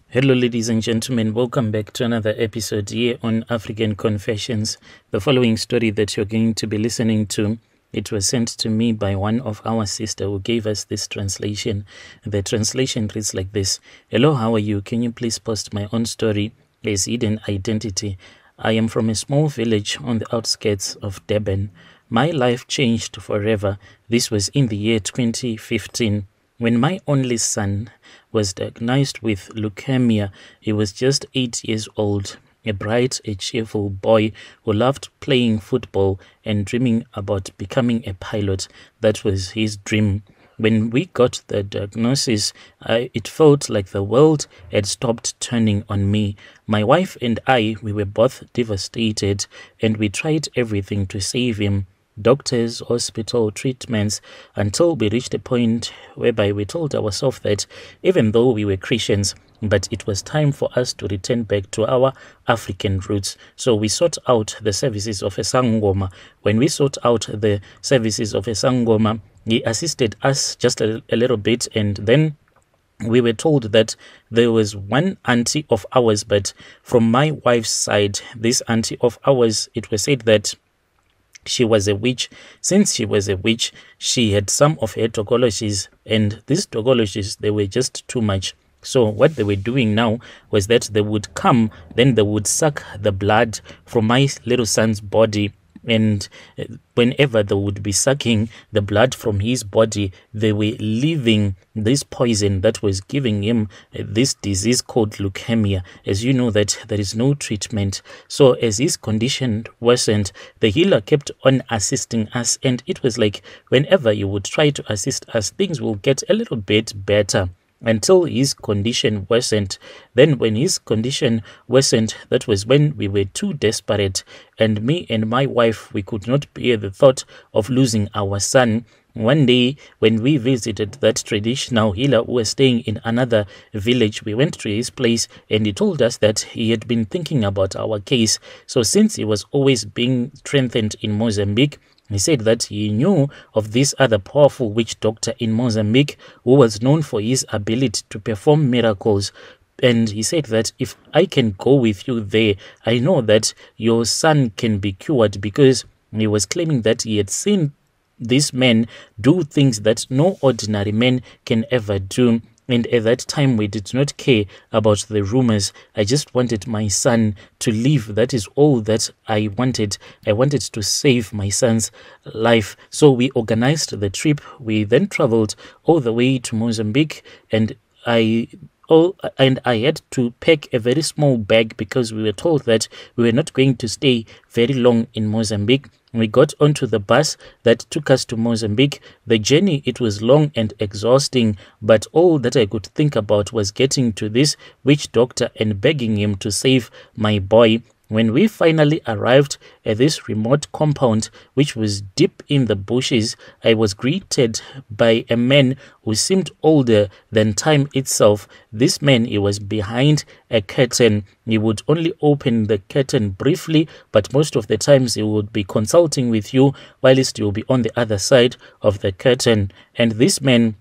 Hello, ladies and gentlemen. Welcome back to another episode here on African Confessions. The following story that you're going to be listening to, it was sent to me by one of our sisters who gave us this translation. The translation reads like this. Hello, how are you? Can you please post my own story as hidden identity? I am from a small village on the outskirts of Durban. My life changed forever. This was in the year 2015. When my only son was diagnosed with leukemia, he was just 8 years old, a bright, a cheerful boy who loved playing football and dreaming about becoming a pilot. That was his dream. When we got the diagnosis, it felt like the world had stopped turning on me. My wife and I, we were both devastated, and we tried everything to save him. Doctors, hospital treatments, until we reached a point whereby we told ourselves that even though we were Christians, but it was time for us to return back to our African roots. So we sought out the services of a Sangoma. When we sought out the services of a Sangoma, he assisted us just a little bit, and then we were told that there was one auntie of ours, but from my wife's side, this auntie of ours, it was said that she was a witch. Since she was a witch, she had some of her tokologies, and these tokologies, they were just too much. So what they were doing now was that they would come, then they would suck the blood from my little son's body, and whenever they would be sucking the blood from his body, they were leaving this poison that was giving him this disease called leukemia. As you know that there is no treatment. So as his condition worsened, the healer kept on assisting us, and it was like whenever you would try to assist us, things will get a little bit better, until his condition worsened. Then when his condition worsened, that was when we were too desperate, and me and my wife, we could not bear the thought of losing our son. One day when we visited that traditional healer who was staying in another village, we went to his place, and he told us that he had been thinking about our case. So since he was always being strengthened in Mozambique, he said that he knew of this other powerful witch doctor in Mozambique who was known for his ability to perform miracles. And he said that if I can go with you there, I know that your son can be cured, because he was claiming that he had seen this man do things that no ordinary man can ever do. And at that time, we did not care about the rumors. I just wanted my son to live. That is all that I wanted. I wanted to save my son's life. So we organized the trip. We then traveled all the way to Mozambique, and I had to pack a very small bag, because we were told that we were not going to stay very long in Mozambique. We got onto the bus that took us to Mozambique. The journey, it was long and exhausting, but all that I could think about was getting to this witch doctor and begging him to save my boy. When we finally arrived at this remote compound, which was deep in the bushes, I was greeted by a man who seemed older than time itself. This man, he was behind a curtain. He would only open the curtain briefly, but most of the times he would be consulting with you, whilst you will be on the other side of the curtain. And this man,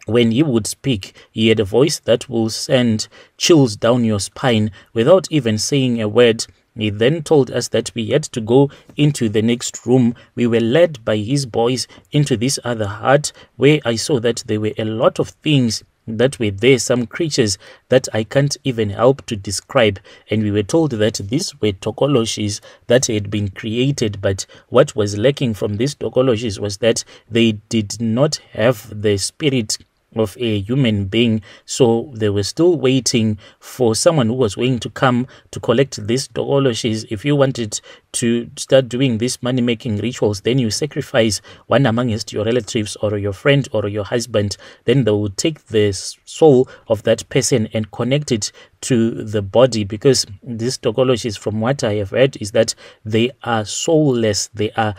when he would speak, he had a voice that will send chills down your spine without even saying a word. He then told us that we had to go into the next room. We were led by his boys into this other hut, where I saw that there were a lot of things that were there, some creatures that I can't even help to describe. And we were told that these were tokologies that had been created, but what was lacking from these tokologies was that they did not have the spirit of a human being. So they were still waiting for someone who was going to come to collect these tokologies. If you wanted to start doing these money-making rituals, then you sacrifice one amongst your relatives or your friend or your husband. Then they would take the soul of that person and connect it to the body, because these tokologies, from what I have heard, is that they are soulless. They are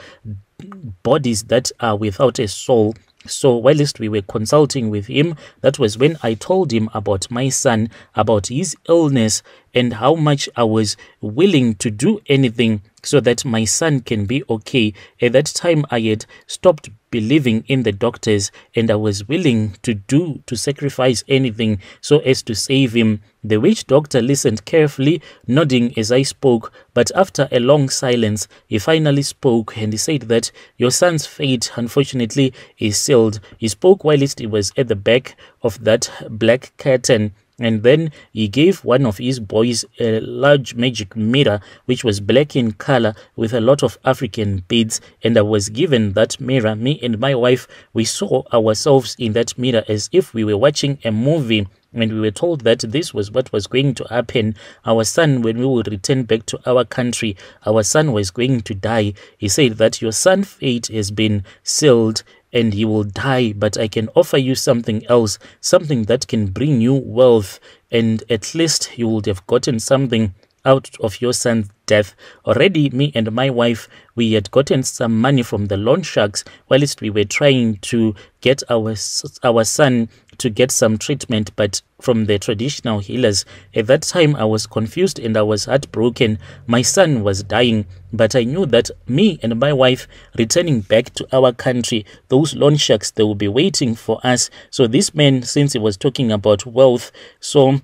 bodies that are without a soul. So whilst we were consulting with him, that was when I told him about my son, about his illness, and how much I was willing to do anything so that my son can be okay. At that time, I had stopped believing in the doctors, and I was willing to sacrifice anything so as to save him. The witch doctor listened carefully, nodding as I spoke, but after a long silence, he finally spoke, and he said that your son's fate, unfortunately, is sealed. He spoke whilst he was at the back of that black curtain, and then he gave one of his boys a large magic mirror which was black in color with a lot of African beads, and I was given that mirror. Me and my wife, we saw ourselves in that mirror as if we were watching a movie, and we were told that this was what was going to happen. Our son, when we would return back to our country, our son was going to die. He said that your son's fate has been sealed and he will die, but I can offer you something else, something that can bring you wealth, and at least you would have gotten something out of your son's death. Already, me and my wife, we had gotten some money from the loan sharks whilst we were trying to get our son to get some treatment, but from the traditional healers. At that time, I was confused and I was heartbroken. My son was dying, but I knew that me and my wife returning back to our country, those loan sharks, they will be waiting for us. So this man, since he was talking about wealth, so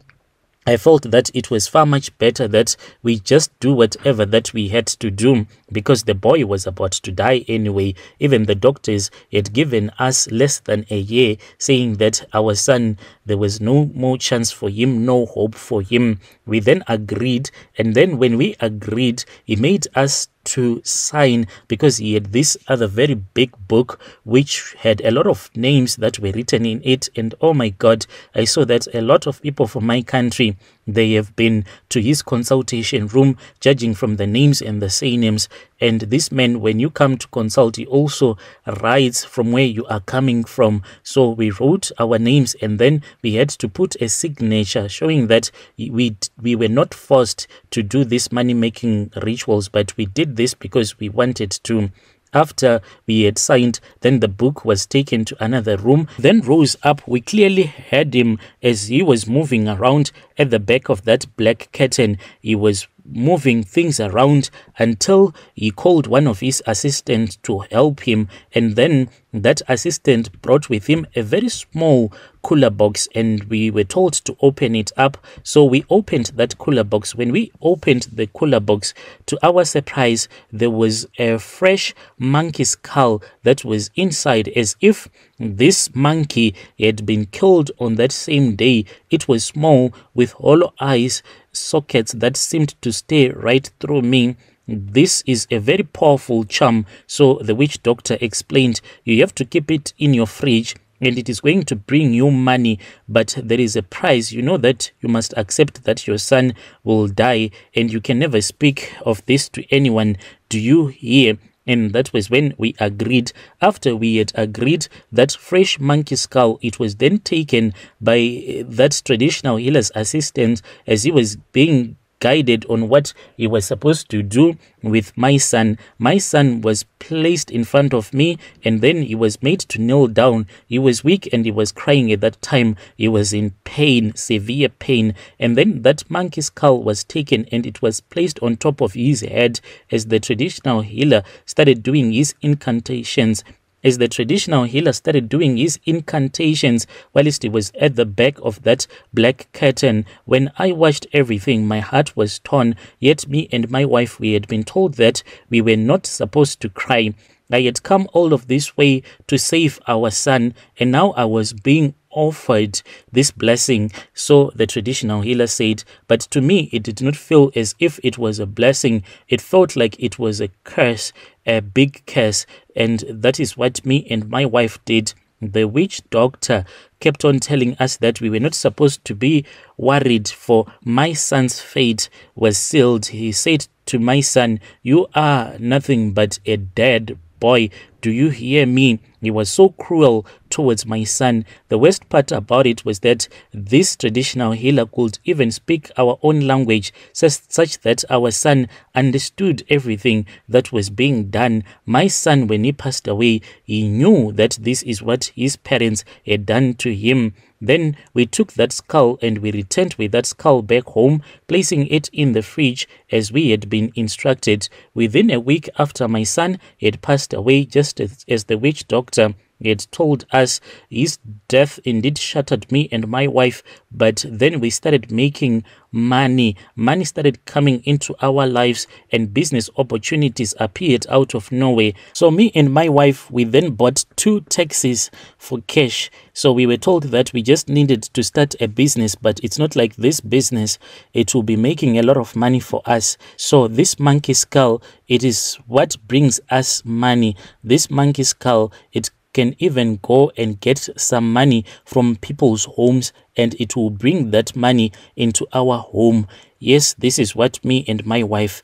I felt that it was far much better that we just do whatever that we had to do, because the boy was about to die anyway. Even the doctors had given us less than a year, saying that our son, there was no more chance for him, no hope for him. We then agreed, and then when we agreed, he made us to sign, because he had this other very big book which had a lot of names that were written in it. And oh my God, I saw that a lot of people from my country, they have been to his consultation room, judging from the names and the surnames. And this man, when you come to consult, he also writes from where you are coming from. So we wrote our names, and then we had to put a signature showing that we were not forced to do these money-making rituals, but we did this because we wanted to. After we had signed, then the book was taken to another room, then rose up. We clearly heard him as he was moving around at the back of that black curtain. He was moving things around until he called one of his assistants to help him, and then that assistant brought with him a very small cooler box, and we were told to open it up. So we opened that cooler box. When we opened the cooler box, to our surprise, there was a fresh monkey skull that was inside, as if this monkey had been killed on that same day. It was small with hollow eyes, sockets that seemed to stare right through me. This is a very powerful charm, so the witch doctor explained. You have to keep it in your fridge, and it is going to bring you money, but there is a price. You know that you must accept that your son will die, and you can never speak of this to anyone. Do you hear? And that was when we agreed. After we had agreed, that fresh monkey skull, it was then taken by that traditional healer's assistant as he was being guided on what he was supposed to do with my son. My son was placed in front of me, and then he was made to kneel down. He was weak and he was crying at that time. He was in pain, severe pain. And then that monkey skull was taken and it was placed on top of his head as the traditional healer started doing his incantations. As the traditional healer started doing his incantations whilst he was at the back of that black curtain, when I watched everything, my heart was torn. Yet me and my wife, we had been told that we were not supposed to cry. I had come all of this way to save our son, and now I was being offered this blessing. So the traditional healer said, but to me it did not feel as if it was a blessing. It felt like it was a curse, a big curse, and that is what me and my wife did. The witch doctor kept on telling us that we were not supposed to be worried, for my son's fate was sealed. He said to my son, you are nothing but a dead boy, Do you hear me? He was so cruel towards my son. The worst part about it was that this traditional healer could even speak our own language, such that our son understood everything that was being done. My son, when he passed away, he knew that this is what his parents had done to him. Then we took that skull and we returned with that skull back home, placing it in the fridge as we had been instructed. Within a week after my son had passed away, just as the witch doctor had told us, his death indeed shattered me and my wife. But then we started making money. Money started coming into our lives and business opportunities appeared out of nowhere. So me and my wife, we then bought 2 taxis for cash. So we were told that we just needed to start a business, but it's not like this business, it will be making a lot of money for us. So this monkey skull, it is what brings us money. This monkey skull, it can even go and get some money from people's homes, and it will bring that money into our home. Yes, this is what me and my wife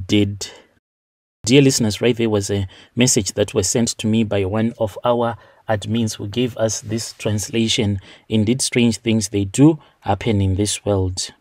did. Dear listeners, right there was a message that was sent to me by one of our admins who gave us this translation. Indeed, strange things they do happen in this world.